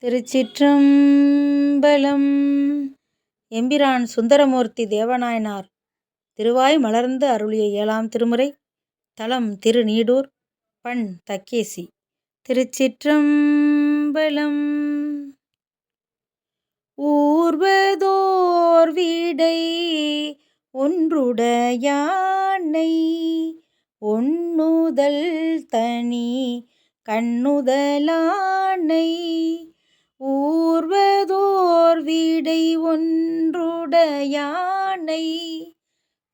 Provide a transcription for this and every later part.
திருச்சிற்றம்பலம். எம்பிரான் சுந்தரமூர்த்தி தேவநாயனார் திருவாய் மலர்ந்து அருளிய 7ஆம் திருமுறை. தலம் திருநீடூர். பண் தக்கேசி. திருச்சிற்றம்பலம். ஊர்வதோர் வீடை ஒன்றுடையானை ஒண்ணுதல் தனி கண்ணுதலானை. ஊர்வதோர் வீடை ஒன்றுடையானை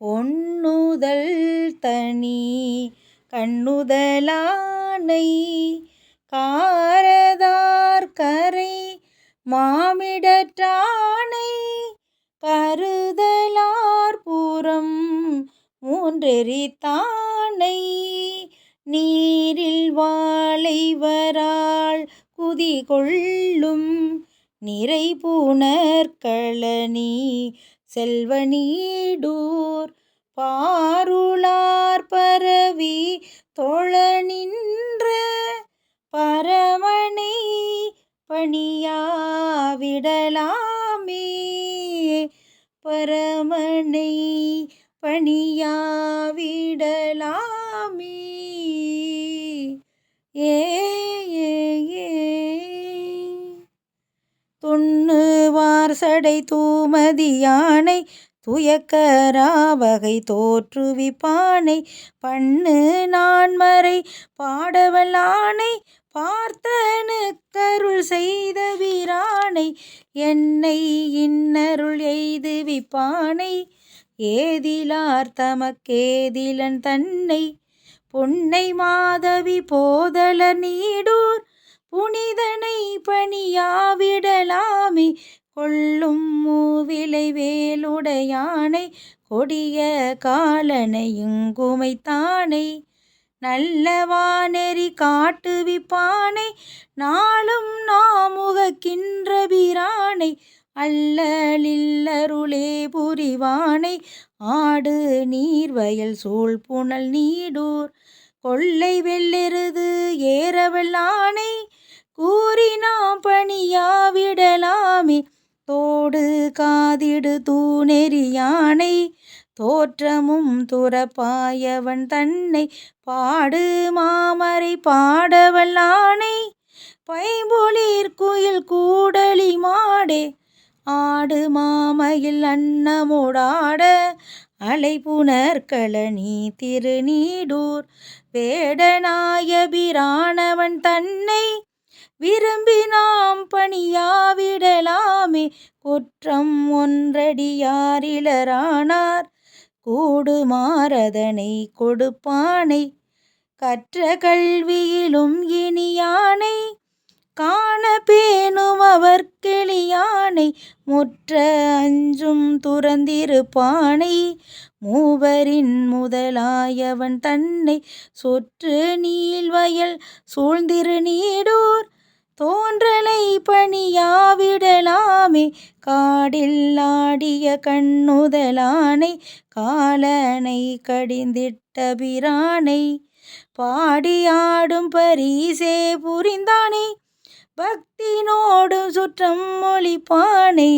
ஒண்ணுதல் தனி கண்ணுதலானை. காரதார் கரை மாமிடற்றானை கருதலார் புறம் மூன்றெரித்தானை. நீரில் வாளைவரால் குதிகொள்ளும் நிறைபுணர்கழனி செல்வநீடூர். பாருளார் பரவி தொழ நின்ற பரமனை பணியாவிடலாமே. பரமனை பணியாவிடலாமே. துண்ணுவார் சடை தூமதியானை துயக்கராவகை தோற்றுவிப்பானை. பண்ணு நான்மறை பாடவல்லானை பார்த்தனுக்கருள் செய்த வீரானை. என்னை இன்னருள் எய்துவிப்பானை ஏதிலார் தமக்கேதிலன் தன்னை. பொன்னை மாதவி போதலர் நீடூர் புனிதனை பணியாவிடலாமே. கொள்ளும் மூவிலை வேலுடையானை கொடிய காலனை இங்குமைத்தானை. நல்லவானெறி காட்டுவிப்பானை நாளும் நாமுகக்கின்ற பிரானை. அல்லலில்லருளே புரிவானை ஆடு நீர்வயல் சூழ்புனல் நீடூர். கொள்ளை வெள்ளெருது ஏறவல்லானை கூறினாம் பணியாவிடலாமே. தோடு காதிடு தூணெறியானை தோற்றமும் துறப்பாயவன் தன்னை. பாடு மாமரை பாடவல்லானை பைம்பொழிற் குயில் கூடலி மாடே. ஆடு மாமயில் அன்னமுடாட அலைபுணர்கழனி திருநீடூர். வேடனாய பிரானவன் தன்னை விரும்பினாம் பணியாவிடலாமே. குற்றம் ஒன்றடியாரிலரானார் கூடுமாறதனை கொடுப்பானை. கற்ற கல்வியிலும் இனியானை காண பேணும் அவர்க்கெளியானை. முற்ற அஞ்சும் துறந்திருப்பானை மூவரின் முதலாயவன் தன்னை. சொற்று நீள்வயல் சூழ்ந்திருநீடூர் தோன்றலை பணியாவிடலாமே. காடில் ஆடிய கண்ணுதலானை காலனை கடிந்திட்ட பிரானை. பாடியாடும் பரிசே புரிந்தானை பக்தினோடும் சுற்றம் மொழிப்பானை.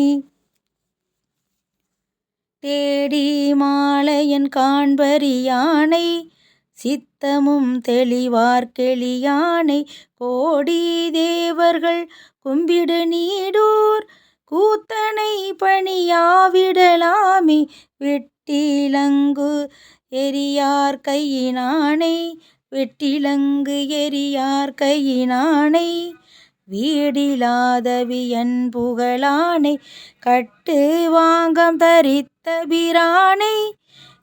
தேடி மாலையன் காண்பரியானை சித்தமும் தெளிவார்க்கெளியானை. கோடி தேவர்கள் கும்பிடு நீடூர் கூத்தனை பணியாவிடலாமே. வெட்டிலங்கு எரியார் கையினானை வெட்டிலங்கு எரியார் கையினானை. வீடிலாதவியன் புகழானை கட்டு வாங்கம் தரித்த பிரானை.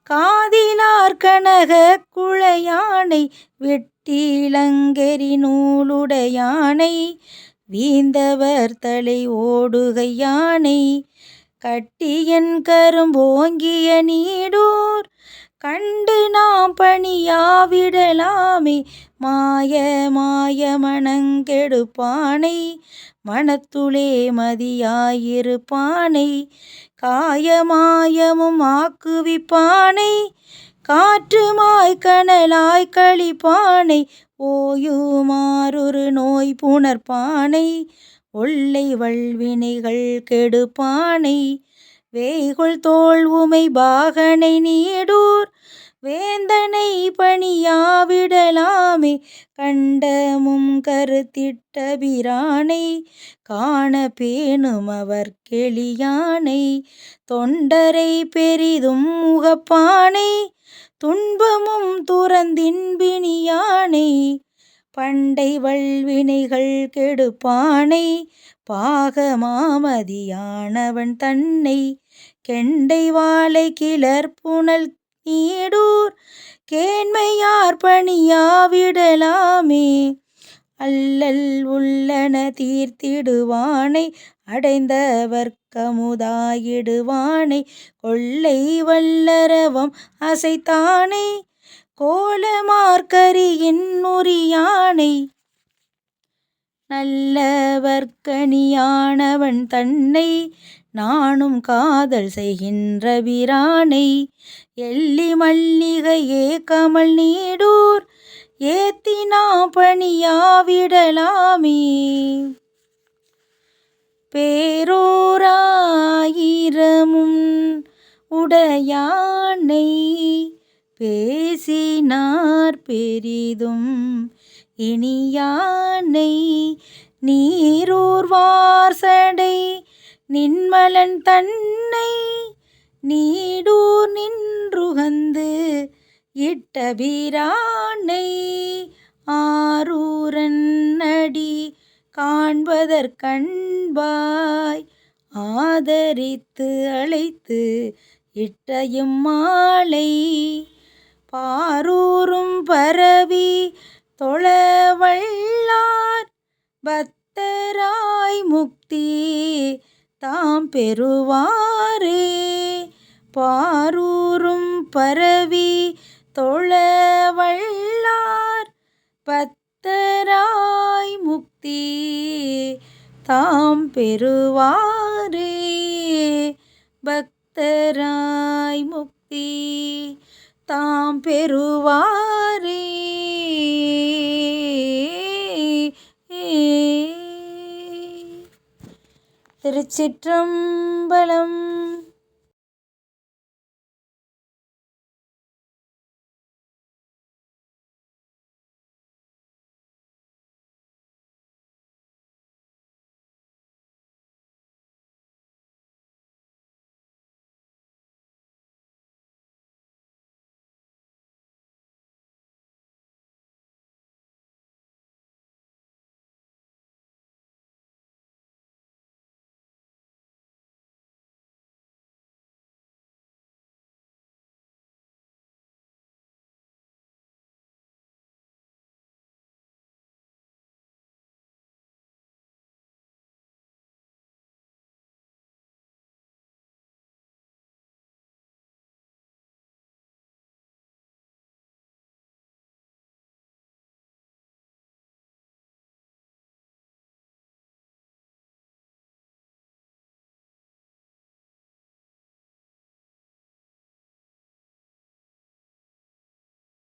காதிலார் கனக குழையானை வெட்டிலங்கெரி நூலுடையானை. வீந்தவர் தலை ஓடுகையானை கட்டியன் கரும்போங்கிய நீடூர். கண்டு நாம் பணியாவிடலாமே. மாய மாய மனங்கெடுப்பானை மனத்துளே மதியாயிருப்பானை. காயமாயமும் ஆக்குவிப்பானை காற்றுமாய் கனலாய் கழிப்பானை. ஓயுமாறொரு நோய் புணர்ப்பானை ஒல்லை வல்வினைகள் கெடுப்பானை வேய்கொள் தோள் உமை பாகனை நீடூர் வேந்தனை பணியாவிடலாமே கண்டமும் கருத்திட்ட பிரானை காண பேணும் அவர் கெளியானை தொண்டரை பெரிதும் முகப்பானை துன்பமும் துறந்தின்பிணியானை பண்டை வல்வினைகள் கெடுப்பானை பாகமாமதியானவன் தன்னை கெண்டை வாளை கிளர்புனல் நீடூர் கேண்மையார் பணியாவிடலாமே அல்லல் உள்ளன தீர்த்திடுவானை அடைந்தவர் கமுதாயிடுவானை கொள்ளை வல்லரவம் அசைத்தானை கோலமார்க்கரியின் உரியானை நல்லவர்க்கணியானவன் தன்னை நானும் காதல் செய்கின்ற பிரானை எள்ளி மல்லிகையே கமல் நீடூர் ஏத்தினா பணியாவிடலாமே பேரோராயிரமும் உடையானை பேசினார் பெரிதும் இனியானை நீரூர்வார் சடை நின்மலன் தன்னை நீடூர் நின்றுகந்து இட்ட பிரானை ஆரூரன் அடி காண்பதற்கண்பாய் ஆதரித்து அழைத்து இட்ட இம்மாலை பாரூரும் பரவி தொழவல்லார் பத்தராய் முக்தி தாம் பெறுவாரே பாரூரும் பரவி தொழவல்லார் பத்தராய் முக்தி தாம் பெறுவாரே பக்தராய் முக்தி தாம் பெறுவாரே. திருச்சிற்றம்பலம்.